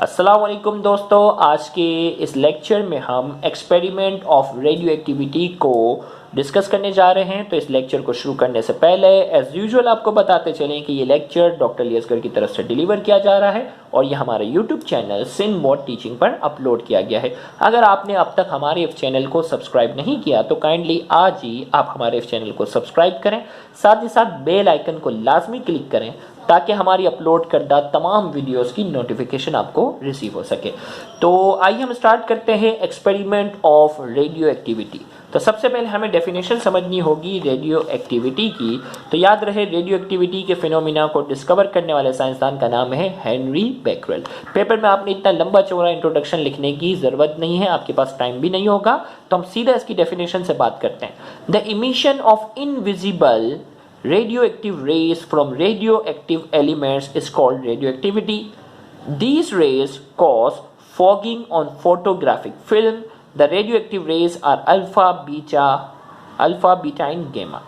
अस्सलाम वालेकुम दोस्तों, आज के इस लेक्चर में हम एक्सपेरिमेंट ऑफ रेडियो एक्टिविटी को डिस्कस करने जा रहे हैं। तो इस लेक्चर को शुरू करने से पहले एज यूजुअल आपको बताते चलें कि ये लेक्चर डॉक्टर लियसगर की तरफ से डिलीवर किया जा रहा है और ये हमारे यूट्यूब चैनल सिनमोड टीचिंग पर अपलोड किया गया है। अगर आपने अब तक हमारे इस चैनल को सब्सक्राइब नहीं किया तो काइंडली आज ही आप हमारे इस चैनल को सब्सक्राइब करें, साथ ही साथ बेल आइकन को लाजमी क्लिक करें ताकि हमारी अपलोड करदा तमाम वीडियोस की नोटिफिकेशन आपको रिसीव हो सके। तो आइए हम स्टार्ट करते हैं एक्सपेरिमेंट ऑफ रेडियो एक्टिविटी। तो सबसे पहले हमें डेफिनेशन समझनी होगी रेडियो एक्टिविटी की। तो याद रहे, रेडियो एक्टिविटी के फिनोमिना को डिस्कवर करने वाले साइंसदान का नाम है हेनरी बेकरेल। पेपर में आपने इतना लंबा चौड़ा इंट्रोडक्शन लिखने की जरूरत नहीं है, आपके पास टाइम भी नहीं होगा, तो हम सीधा इसकी डेफिनेशन से बात करते हैं। The emission of invisible radioactive rays from radioactive elements is called radioactivity. These rays cause fogging on photographic film. The radioactive rays are alpha, beta and gamma.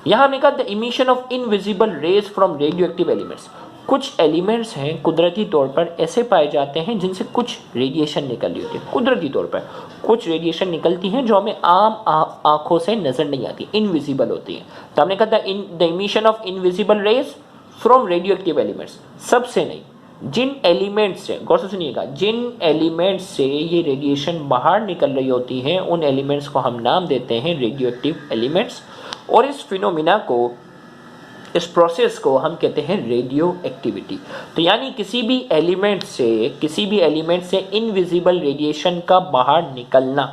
यहाँ हमने कहा the emission of invisible rays from radioactive elements. कुछ elements हैं कुदरती तौर पर ऐसे पाए जाते हैं जिनसे कुछ रेडिएशन निकल रही होती है। कुदरती तौर पर कुछ रेडिएशन निकलती हैं जो हमें आम आंखों से नजर नहीं आती, इनविजिबल होती हैं। तो हमने कहा the emission of invisible rays from radioactive elements, सबसे नहीं, जिन एलिमेंट्स से, गौर से सुनिएगा, जिन एलिमेंट्स से ये रेडिएशन बाहर निकल रही होती हैं उन एलिमेंट्स को हम नाम देते हैं रेडियो एक्टिव एलिमेंट्स। और इस फिनोमिना को, इस प्रोसेस को हम कहते हैं रेडियो एक्टिविटी। तो यानी किसी भी एलिमेंट से इनविजिबल रेडिएशन का बाहर निकलना,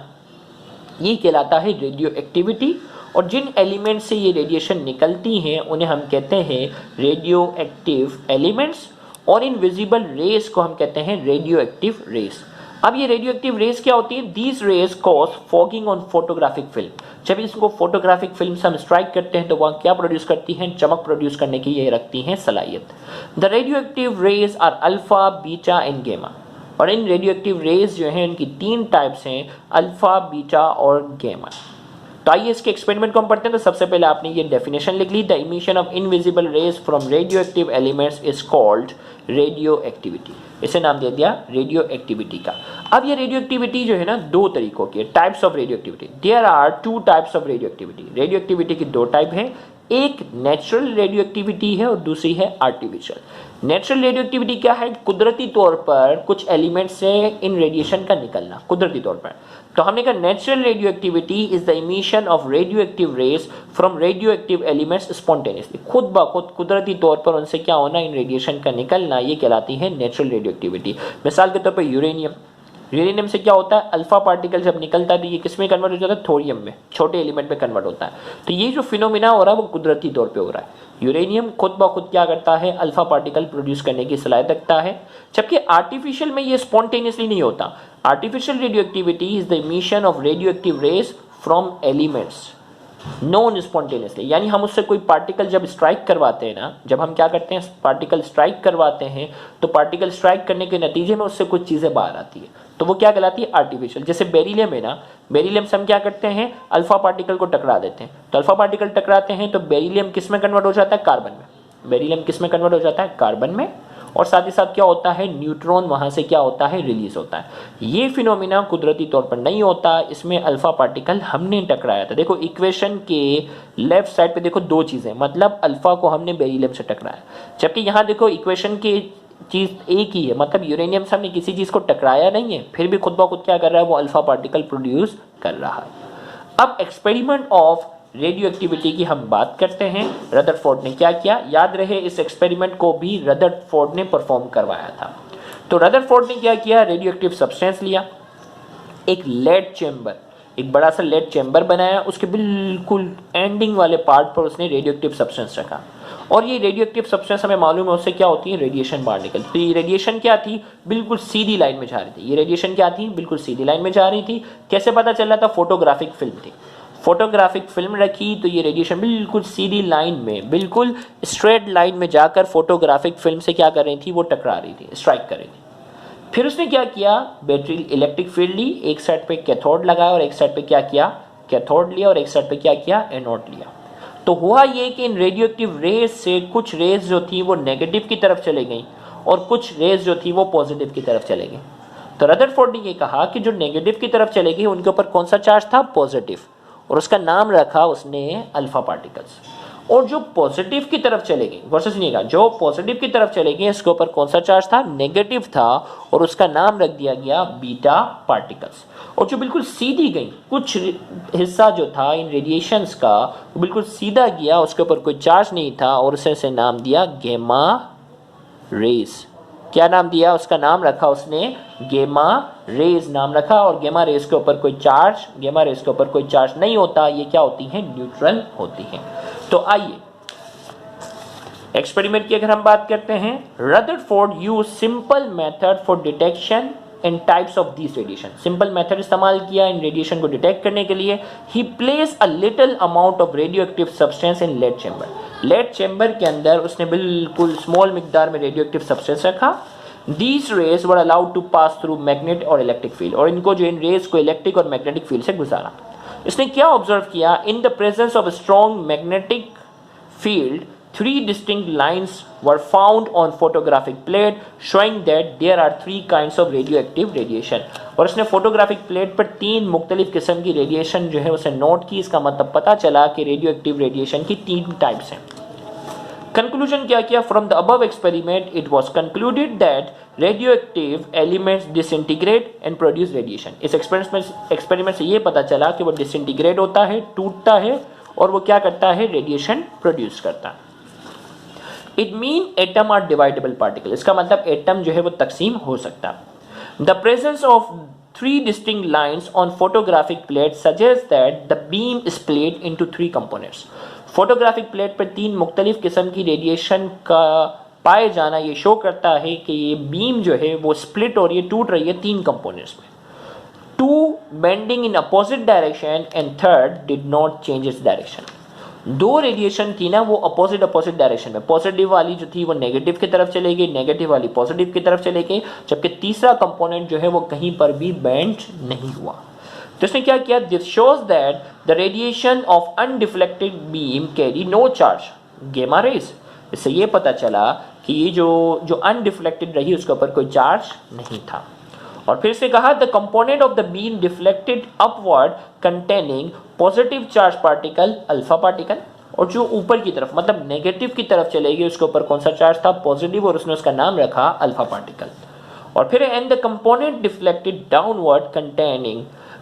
ये कहलाता है रेडियो एक्टिविटी। और जिन एलिमेंट से ये रेडिएशन निकलती हैं उन्हें हम कहते हैं रेडियो एक्टिव एलिमेंट्स, और इनविजिबल रेस को हम कहते हैं रेडियो एक्टिव रेस। अब ये रेडियो एक्टिव रेस क्या होती है? These rays cause fogging on photographic film. जब इसको फोटोग्राफिक फिल्म से हम स्ट्राइक करते हैं तो वह क्या प्रोड्यूस करती हैं? चमक प्रोड्यूस करने की ये रखती हैं सलाहियत। The radioactive rays are alpha, beta and gamma. और इन रेडियो एक्टिव रेस जो हैं इनकी तीन टाइप्स हैं, अल्फा, बीटा और गेमा। तो आइए इसके एक्सपेरिमेंट को हम पढ़ते हैं। तो सबसे पहले आपने ये डेफिनेशन लिख ली, the emission of invisible rays from radioactive elements is called radioactivity. इसे नाम दे दिया रेडियो एक्टिविटी का। अब ये रेडियो एक्टिविटी जो है ना, दो तरीकों की, types of radioactivity. There are two types of radioactivity. Radioactivity की दो टाइप है, एक नेचुरल रेडियो एक्टिविटी है और दूसरी है आर्टिफिशियल। नेचुरल रेडियो एक्टिविटी क्या है? कुदरती तौर पर कुछ एलिमेंट से इन रेडिएशन का निकलना, कुदरती तौर पर। तो हमने कहा natural radioactivity is the emission of radioactive rays from radioactive elements spontaneously, खुद ब खुद कुदरती तौर पर उनसे क्या होना, इन रेडिएशन का निकलना, ये कहलाती है नेचुरल रेडियो एक्टिविटी। मिसाल के तौर पर यूरेनियम से क्या होता है? अल्फा पार्टिकल जब निकलता है तो ये किस में कन्वर्ट हो जाता है? थोरियम में, छोटे एलिमेंट में कन्वर्ट होता है। तो ये जो फिनोमिना हो रहा है वो कुदरती तौर पे हो रहा है। यूरेनियम खुद ब खुद क्या करता है? अल्फा पार्टिकल प्रोड्यूस करने की सलाहियत रखता है, जबकि आर्टिफिशियल में ये स्पॉन्टेनियसली नहीं होता। Artificial radioactivity is the emission of radioactive rays from elements non spontaneously, यानी हम उससे कोई पार्टिकल जब स्ट्राइक करवाते हैं ना, जब हम क्या करते हैं, पार्टिकल स्ट्राइक करवाते हैं, तो पार्टिकल स्ट्राइक करने के नतीजे में उससे कुछ चीजें बाहर आती है, तो वो क्या कहलाती है? आर्टिफिशियल। जैसे बेरिलियम है ना, बेरिलियम से हम क्या करते हैं? अल्फा पार्टिकल को टकरा देते हैं। तो अल्फा पार्टिकल टकराते हैं तो बेरिलियम किस में कन्वर्ट हो जाता है? कार्बन में। बेरिलियम किस में कन्वर्ट हो जाता है? कार्बन में। और साथ ही साथ क्या होता है? न्यूट्रॉन वहां से क्या होता है? रिलीज होता है। ये फिनोमिना कुदरती तौर पर नहीं होता, इसमें अल्फा पार्टिकल हमने टकराया था। देखो इक्वेशन के लेफ्ट साइड पे देखो दो चीजें, मतलब अल्फा को हमने बेरिलियम से टकराया, जबकि यहाँ देखो इक्वेशन की चीज एक ही है, मतलब यूरेनियम से हमने किसी चीज को टकराया नहीं है, फिर भी खुद ब खुद क्या कर रहा है? वो अल्फा पार्टिकल प्रोड्यूस कर रहा है। अब एक्सपेरिमेंट ऑफ रेडियो एक्टिविटी की हम बात करते हैं। रदरफोर्ड ने क्या किया? याद रहे इस एक्सपेरिमेंट को भी रदरफोर्ड ने परफॉर्म करवाया था। तो रदरफोर्ड ने क्या किया? रेडियो एक्टिव सब्सटेंस लिया, एक लेड चेंबर, एक बड़ा सा लेड चेंबर बनाया, उसके बिल्कुल एंडिंग वाले पार्ट पर उसने रेडियो एक्टिव सब्सटेंस रखा। और ये रेडियो एक्टिव सब्सटेंस हमें मालूम है उससे क्या होती है? रेडिएशन बाहर निकलती। तो ये रेडिएशन क्या थी? बिल्कुल सीधी लाइन में जा रही थी। ये रेडिएशन क्या थी? बिल्कुल सीधी लाइन में जा रही थी। कैसे पता चल रहा था? फोटोग्राफिक फिल्म थी, फोटोग्राफिक फिल्म रखी तो ये रेडिएशन बिल्कुल सीधी लाइन में, बिल्कुल स्ट्रेट लाइन में जाकर फोटोग्राफिक फिल्म से क्या कर रही थी? वो टकरा रही थी, स्ट्राइक कर रही थी। फिर उसने क्या किया? बैटरी इलेक्ट्रिक फील्ड ली, एक साइड पे कैथोड लगाया और एक साइड पे क्या किया? कैथोड लिया और एक साइड पे क्या किया? एनोड लिया। तो हुआ ये कि इन रेडियो एक्टिव रेज से कुछ रेज जो थी वो नेगेटिव की तरफ चले गई और कुछ रेज जो थी वो पॉजिटिव की तरफ चलेगी। तो रदरफोर्ड ने ये कहा कि जो नेगेटिव की तरफ चलेगी उनके ऊपर कौन सा चार्ज था, पॉजिटिव, और उसका नाम रखा उसने अल्फा पार्टिकल्स। और जो पॉजिटिव की तरफ चलेगी, गौर से सुनिएगा, जो पॉजिटिव की तरफ चलेगी इसके ऊपर कौन सा चार्ज था, नेगेटिव था, और उसका नाम रख दिया गया बीटा पार्टिकल्स। और जो बिल्कुल सीधी गई, कुछ हिस्सा जो था इन रेडिएशंस का वो बिल्कुल सीधा गया, उसके ऊपर कोई चार्ज नहीं था, और उसे नाम दिया गेमा रेज। क्या नाम दिया, उसका नाम रखा उसने गेमा रेज नाम रखा। और गेमा रेज के ऊपर कोई चार्ज, गेमा रेज के ऊपर कोई चार्ज नहीं होता, ये क्या होती हैं, न्यूट्रल होती हैं। तो आइए एक्सपेरिमेंट की अगर हम बात करते हैं, Rutherford use simple method for detection in types of this radiation. Simple method इस्तेमाल किया इन रेडिएशन को डिटेक्ट करने के लिए। He place a little amount of radioactive substance in lead chamber. Lead chamber के अंदर उसने बिल्कुल स्मॉल मिकदार में रेडियो एक्टिव सब्सटेंस रखा। These rays were allowed to pass through magnet और इलेक्ट्रिक फील्ड, और इनको जो इन रेज को इलेक्ट्रिक और मैग्नेटिक फील्ड से गुजारा। इसने क्या ऑब्जर्व किया, in the presence of strong magnetic field 3 distinct lines were found on photographic plate showing that there are 3 kinds of radioactive radiation। और इसने फोटोग्राफिक प्लेट पर 3 मुख्तलिफ किस्म की रेडिएशन जो है उसे नोट की। इसका मतलब पता चला कि रेडियो एक्टिव रेडिएशन की 3 टाइप्स हैं। कंक्लूजन क्या किया, from the above experiment it was concluded that radioactive elements disintegrate and produce radiation. इस एक्सपेरिमेंट से ये पता चला कि वो डिसइंटीग्रेट होता है, टूटता है, और वो क्या करता है, रेडिएशन प्रोड्यूस करता है। It mean atom are dividable particle, इसका मतलब एटम जो है वो तकसीम हो सकता है। The presence of 3 distinct lines on photographic plate suggests that the beam is split into 3 components। Photographic plate पर 3 मुख्तलिफ किस्म की रेडिएशन का पाए जाना ये शो करता है कि ये बीम जो है वो स्प्लिट हो रही है, टूट रही है 3 कंपोनेंट्स में। 2 bending in opposite direction and third did not change its direction. 2 radiation थी ना वो अपोजिट डायरेक्शन में, पॉजिटिव वाली जो थी वो नेगेटिव की तरफ चली गई, नेगेटिव वाली पॉजिटिव की तरफ चली गई, जबकि तीसरा कंपोनेंट जो है वो कहीं पर भी बेंड नहीं हुआ। तो इसने क्या किया, this shows that the radiation of undeflected beam carry no charge gamma rays. इससे ये पता चला कि ये जो अनडिफ्लेक्टेड रही उसके ऊपर कोई चार्ज नहीं था। और फिर से कहा, the component of the beam deflected upward containing positive charge particle alpha particle, और जो ऊपर की तरफ मतलब नेगेटिव की तरफ चलेगी उसके ऊपर कौन सा चार्ज था, पॉजिटिव, और उसने उसका नाम रखा अल्फा पार्टिकल। और फिर and the component deflected downward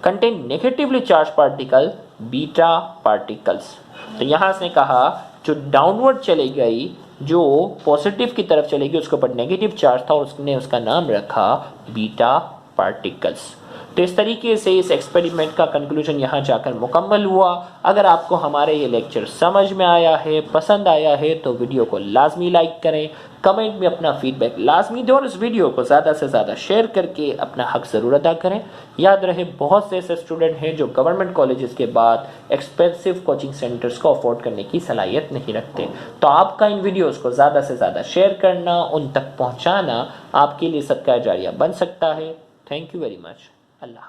contain negatively charge particle beta particles. तो यहां से कहा जो डाउनवर्ड चली गई, जो पॉजिटिव की तरफ चलेगी उसके ऊपर नेगेटिव चार्ज था, और उसने उसका नाम रखा बीटा पार्टिकल्स। तो इस तरीके से इस एक्सपेरिमेंट का कंक्लूजन यहाँ जाकर मुकम्मल हुआ। अगर आपको हमारे ये लेक्चर समझ में आया है, पसंद आया है, तो वीडियो को लाजमी लाइक करें, कमेंट में अपना फीडबैक लाजमी दें, और इस वीडियो को ज़्यादा से ज़्यादा शेयर करके अपना हक ज़रूर अदा करें। याद रहे, बहुत से ऐसे स्टूडेंट हैं जो गवर्नमेंट कॉलेजेस के बाद एक्सपेंसिव कोचिंग सेंटर्स को अफोर्ड करने की सलाहियत नहीं रखते। तो आपका इन वीडियोज़ को ज़्यादा से ज़्यादा शेयर करना, उन तक पहुँचाना आपके लिए सदका जारिया बन सकता है। Thank you very much. Allah.